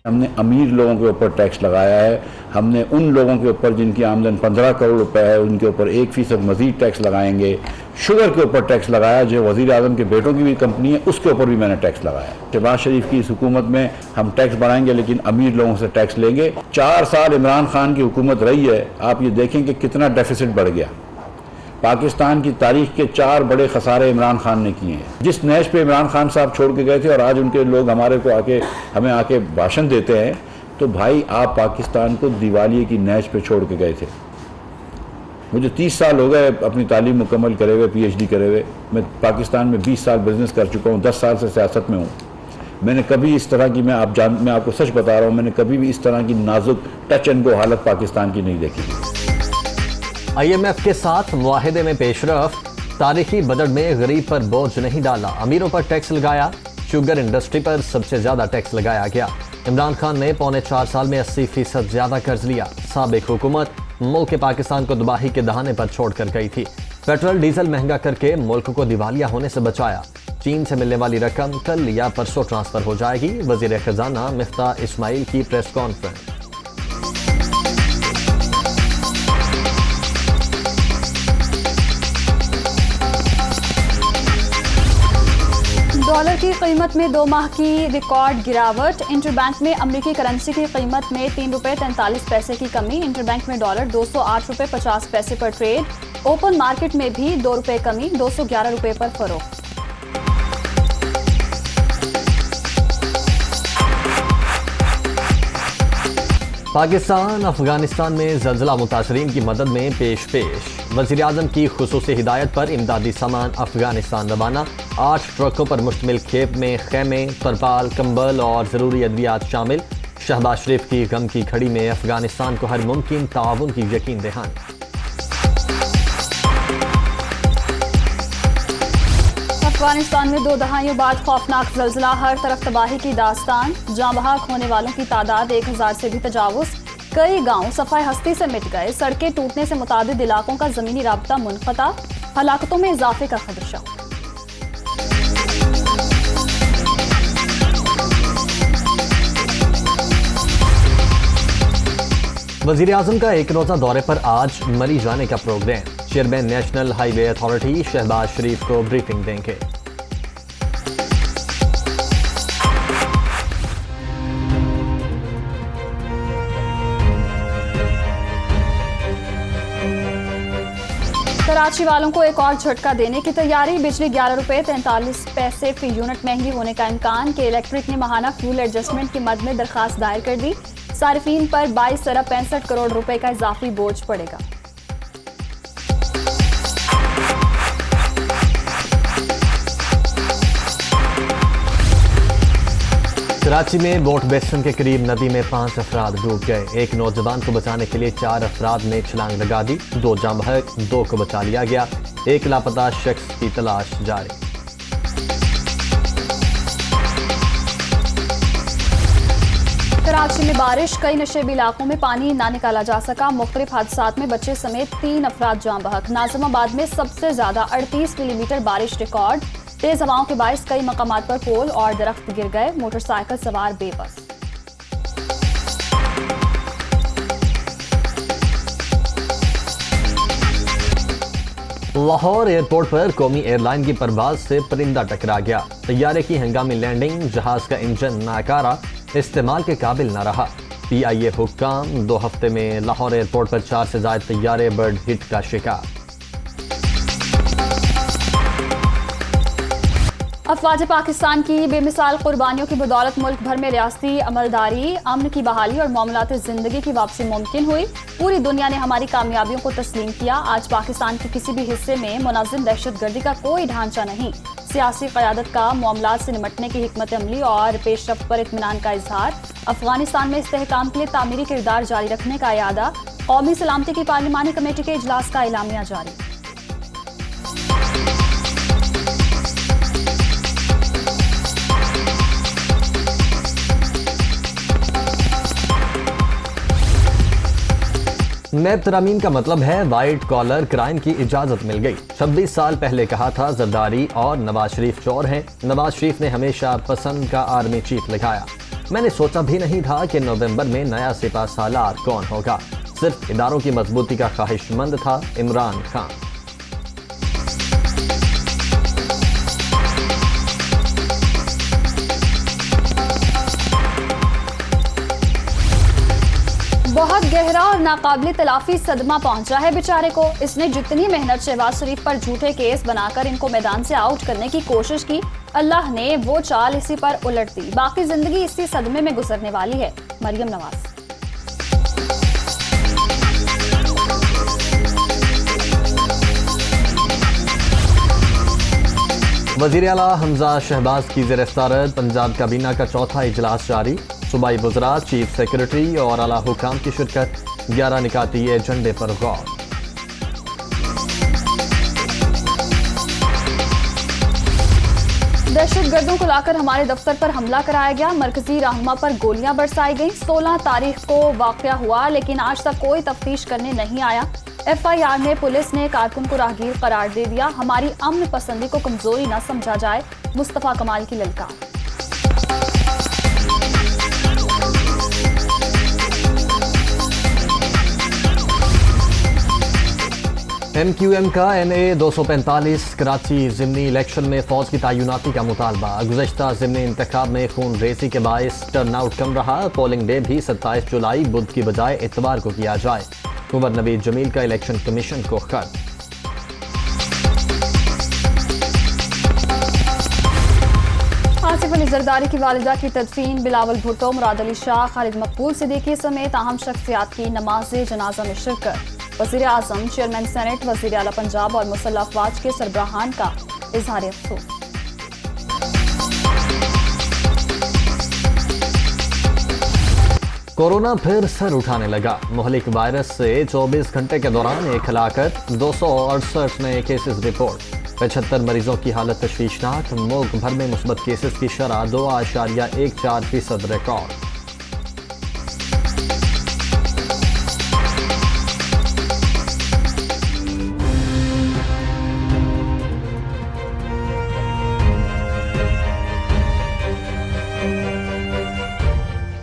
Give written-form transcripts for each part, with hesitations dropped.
हमने अमीर लोगों के ऊपर टैक्स लगाया है। हमने उन लोगों के ऊपर जिनकी आमदन 15 करोड़ रुपए है उनके ऊपर 1% मजीद टैक्स लगाएंगे। शुगर के ऊपर टैक्स लगाया, जो वज़ीर आज़म के बेटों की भी कंपनी है उसके ऊपर भी मैंने टैक्स लगाया। शहबाज शरीफ की इस हुकूमत में हम टैक्स बढ़ाएंगे लेकिन अमीर लोगों से टैक्स लेंगे। 4 साल इमरान खान की हुकूमत रही है, आप ये देखें कि कितना डेफिसिट बढ़ गया। पाकिस्तान की तारीख के 4 बड़े खसारे इमरान खान ने किए हैं। जिस नहज पे इमरान खान साहब छोड़ के गए थे और आज उनके लोग हमें आके भाषण देते हैं, तो भाई आप पाकिस्तान को दिवालिये की नहज पे छोड़ के गए थे। मुझे 30 साल हो गए अपनी तालीम मुकम्मल करे हुए, PhD करे हुए। मैं पाकिस्तान में 20 साल बिजनेस कर चुका हूँ, 10 साल से सियासत में हूँ। मैंने कभी इस तरह की मैं आपको सच बता रहा हूँ, मैंने कभी भी इस तरह की नाजुक टच एंड गो हालत पाकिस्तान की नहीं देखी। IMF के साथ मुआहदे में पेशरफ, तारीखी बजट में गरीब पर बोझ नहीं डाला, अमीरों पर टैक्स लगाया। शुगर इंडस्ट्री पर सबसे ज्यादा टैक्स लगाया गया। इमरान खान ने 4.25 साल में 80% ज्यादा कर्ज लिया। साबिक हुकूमत मुल्क पाकिस्तान को तबाही के दहाने पर छोड़कर गई थी। पेट्रोल डीजल महंगा करके मुल्क को दिवालिया होने से बचाया। चीन से मिलने वाली रकम कल या परसों ट्रांसफर हो जाएगी। वजीर खजाना मिफ्ताह इस्माइल की प्रेस कॉन्फ्रेंस। डॉलर की कीमत में 2 माह की रिकॉर्ड गिरावट। इंटरबैंक में अमेरिकी करेंसी की कीमत में ₹3.43 की कमी। इंटरबैंक में डॉलर $208.50 पर ट्रेड। ओपन मार्केट में भी ₹2 कमी, $211 पर फरोख्त। पाकिस्तान अफगानिस्तान में जल्जला मुतासरीन की मदद में पेश। वज़ीर आज़म की खुसूसी हिदायत पर इमदादी सामान अफगानिस्तान रवाना। 8 ट्रकों पर मुश्तमिल खेप में खेमे, तरपाल, कंबल और ज़रूरी अद्वियात शामिल। शहबाज शरीफ की गम की घड़ी में अफगानिस्तान को हर मुमकिन ताउन की यकीन दहानी। अफगानिस्तान में 2 दहाइयों बाद खौफनाक जल्जला, हर तरफ तबाही की दास्तान। जाँ बहक होने वालों की तादाद 1000 से भी तजावुज़। कई गांव सफाई हस्ती से मिट गए। सड़कें टूटने से मुतादिद इलाकों का ज़मीनी राब्ता मुनक़ता। हलाकतों में इजाफे का खदशा। वज़ीर आज़म का 1 रोज़ा दौरे पर आज मरी जाने का programme. Chairman national highway authority Shahbaz Sharif को ब्रीफिंग देंगे। कराची वालों को एक और झटका देने की तैयारी। बिजली ₹11.43 फी यूनिट महंगी होने का इम्कान। के इलेक्ट्रिक ने माहाना फ्यूल एडजस्टमेंट की मद में दरखास्त दायर कर दी। सारिफीन पर 22.65 करोड़ रुपए का इजाफी बोझ पड़ेगा। कराची में बोट बेस्टन के करीब नदी में 5 अफराद डूब गए। एक नौजवान को बचाने के लिए 4 अफराद ने छलांग लगा दी। 2 जाँ बहक, 2 को बचा लिया गया। एक लापता शख्स की तलाश जारी। कराची में बारिश, कई नशेबी इलाकों में पानी ना निकाला जा सका। मुख्तलिफ हादसात में बच्चे समेत 3 अफराद जाँ बहक। नाजिमाबाद में सबसे ज्यादा 38 मिलीमीटर बारिश रिकॉर्ड। तेज हवाओं के बायस कई मकामात पर पोल और दरख्त गिर गए। मोटरसाइकिल सवार बेबस। लाहौर एयरपोर्ट पर कौमी एयरलाइन की परवाज से परिंदा टकरा गया। तैयारे की हंगामी लैंडिंग, जहाज का इंजन नाकारा, इस्तेमाल के काबिल न रहा। PIA हुक्काम, 2 हफ्ते में लाहौर एयरपोर्ट पर 4 से ज्यादा तैयारे बर्ड हिट का शिकार। अफवाज पाकिस्तान की बेमिसाल कुर्बानियों की बदौलत मुल्क भर में रियासती अमलदारी, अमन की बहाली और मामलात ज़िंदगी की वापसी मुमकिन हुई। पूरी दुनिया ने हमारी कामयाबियों को तस्लीम किया। आज पाकिस्तान के किसी भी हिस्से में मुनज़्ज़म दहशतगर्दी का कोई ढांचा नहीं। सियासी क़यादत का मामलात से निमटने की हिकमत अमली और पेशरफ्त पर इत्मीनान का इजहार। अफगानिस्तान में इस्तेहकाम के लिए तामीरी किरदार जारी रखने का इरादा। कौमी सलामती की पार्लिमानी कमेटी के इजलास का एलामिया जारी। नैब तरामीम का मतलब है वाइट कॉलर क्राइम की इजाजत मिल गई। 26 साल पहले कहा था जरदारी और नवाज शरीफ चोर हैं। नवाज शरीफ ने हमेशा पसंद का आर्मी चीफ लिखाया। मैंने सोचा भी नहीं था कि नवंबर में नया सिपा सालार कौन होगा। सिर्फ इदारों की मजबूती का ख्वाहिशमंद था इमरान खान। बहुत गहरा और नाकाबिले तलाफी सदमा पहुंचा है बेचारे को। इसने जितनी मेहनत शहबाज शरीफ पर झूठे केस बनाकर इनको मैदान से आउट करने की कोशिश की, अल्लाह ने वो चाल इसी पर उलट दी। बाकी जिंदगी इसी सदमे में गुजरने वाली है। मरियम नवाज। वज़ीर आला हमजा शहबाज की गिरफ्तारत। पंजाब काबीना का चौथा इजलास जारी। सूबाई वज़रा, चीफ सेक्रेटरी और आला हुकाम की शिरकत। 11 निकाती एजेंडे पर गौर। दहशतगर्दों को लाकर हमारे दफ्तर पर हमला कराया गया। मरकजी रहनुमा पर गोलियां बरसाई गईं। 16 तारीख को वाकया हुआ, लेकिन आज तक कोई तफ्तीश करने नहीं आया। FIR में पुलिस ने कारकुन को राहगीर करार दे दिया। हमारी अमन पसंदी को कमजोरी न समझा जाए, मुस्तफा कमाल की ललकार। MQM का NA 245 कराची ज़िमनी इलेक्शन में फौज की तैनाती का मुतालबा। गुज़श्ता ज़िमनी इंतखाब में खून रेसी के बायस टर्नआउट कम रहा। पोलिंग डे भी 27 जुलाई बुध की बजाय इतवार को किया जाए। कुंवर नवीद जमील का इलेक्शन कमीशन को खत। आसिफ अली जरदारी की वालिदा की तदफीन। बिलावल भुट्टो, मुराद अली शाह, खालिद मकबूल सिद्दीकी समेत अहम शख्सियात की नमाज जनाजा में शिरकत। वज़ीर आज़म, चेयरमैन सेनेट, वज़ीर आला पंजाब और मुसल्लह अफवाज के सरबराहान का इजहार अफसोस। कोरोना फिर सर उठाने लगा। मुहलिक वायरस से 24 घंटे के दौरान 1 हलाकत, 268 नए केसेस रिपोर्ट। 75 मरीजों की हालत तशवीशनाक। मुल्क भर में मुस्बत केसेस की शरह 2.14% रिकॉर्ड।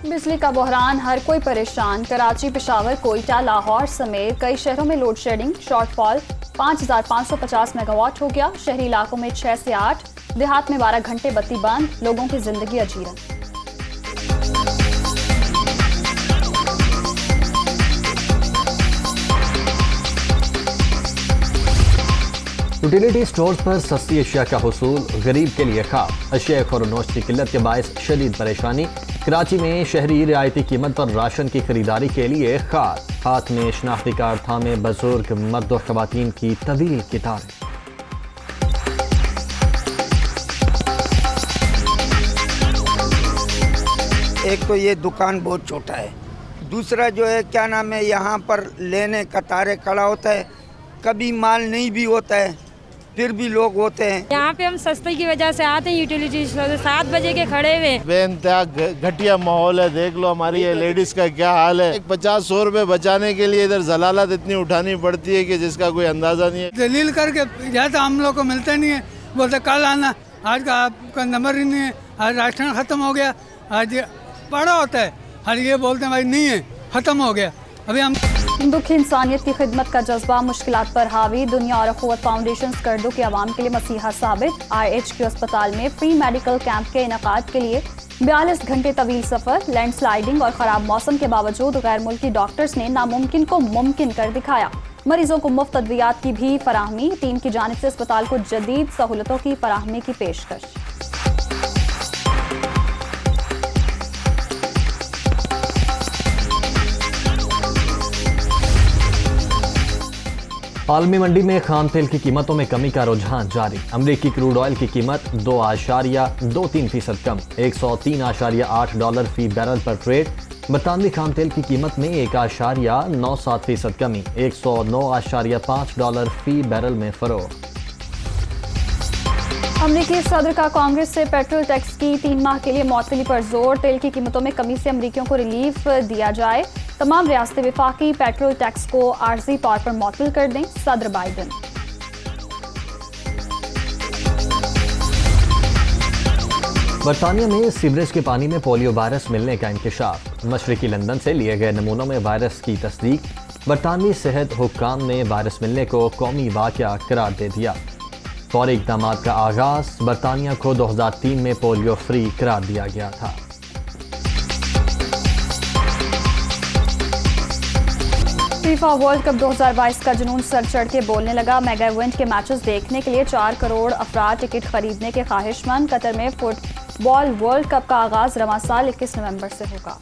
बिजली का बहरान, हर कोई परेशान। कराची, पेशावर, कोयटा, लाहौर समेत कई शहरों में लोड शेडिंग। शॉर्टफॉल 5550 मेगावाट हो गया। शहरी इलाकों में 6 से 8, देहात में 12 घंटे बत्ती बंद। लोगों की जिंदगी अजीरन। यूटिलिटी स्टोर्स पर सस्ती अशिया का हुसूल गरीब के लिए खाब। अशिया खुरनोश की किल्लत के बायस शदीद परेशानी। कराची में शहरी रियायती कीमत पर राशन की खरीदारी के लिए खाद। हाथ में शनाख्ती कार्ड थामे बुजुर्ग मर्द और खवातीन की तवील कतारें। एक तो ये दुकान बहुत छोटा है, दूसरा जो है क्या नाम है, यहाँ पर लेने कतारें खड़ा होता है, कभी माल नहीं भी होता है, फिर भी लोग होते हैं। यहाँ पे हम सस्ते की वजह से आते हैं यूटिलिटी स्टोर से 7 बजे के खड़े हुए। बेइंतहा घटिया माहौल है। देख लो हमारी ये लेडीज का क्या हाल है। 50-100 रुपए बचाने के लिए इधर जलालत इतनी उठानी पड़ती है कि जिसका कोई अंदाजा नहीं है। दलील करके जाता हम लोग को मिलता नहीं है, बोलते कल आना, आज का आपका नंबर ही नहीं है, आज राशन ख़त्म हो गया, आज पड़ा होता है, हर ये बोलते हैं भाई नहीं है, ख़त्म हो गया। अभी हम दुखी इंसानियत की खिदमत का जज्बा मुश्किलात पर हावी। दुनिया और अखुवत फाउंडेशन कर्दों के अवाम के लिए मसीहा साबित। IHQ अस्पताल में फ्री मेडिकल कैंप के इनकाद के लिए 42 घंटे तवील सफर। लैंडस्लाइडिंग और खराब मौसम के बावजूद गैर मुल्की डॉक्टर्स ने नामुमकिन को मुमकिन कर दिखाया। मरीजों को मुफ्त अद्वियात की भी फराहमी। टीम की जानिब से अस्पताल को जदीद सहूलतों की फराहमी की पेशकश। आलमी मंडी में खाम तेल की कीमतों में कमी का रुझान जारी। अमरीकी क्रूड ऑयल की कीमत 2.23% कम, $103.8 फी बैरल पर ट्रेड। बरतानवी खाम तेल की कीमत में 1.97% कमी, $109.5 फी बैरल में फरोख्त। अमरीकी सदर का कांग्रेस से पेट्रोल टैक्स की 3 माह के लिए मुअत्तली पर जोर। तेल की कीमतों में कमी से अमरीकियों को रिलीफ दिया जाए। तमाम रियासतें विफाकी पेट्रोल टैक्स को आर्जी तौर पर मुअत्तल कर दें। सदर बाइडन। बरतानिया में सीवरेज के पानी में पोलियो वायरस मिलने का इंकशाफ। मशरकी लंदन से लिए गए नमूनों में वायरस की तस्दीक। बरतानवी सेहत हुक्काम ने वायरस मिलने को कौमी वाक़या करार दे दिया। फौरी इक़दाम का आगाज। बरतानिया को 2003 में पोलियो फ्री करार दिया गया था। फीफा वर्ल्ड कप 2022 का जुनून सर चढ़ के बोलने लगा। मेगा इवेंट के मैचेस देखने के लिए 4 करोड़ अफराद टिकट खरीदने के ख्वाहिशमंद। कतर में फुटबॉल वर्ल्ड कप का आगाज रवां साल 21 नवंबर से होगा।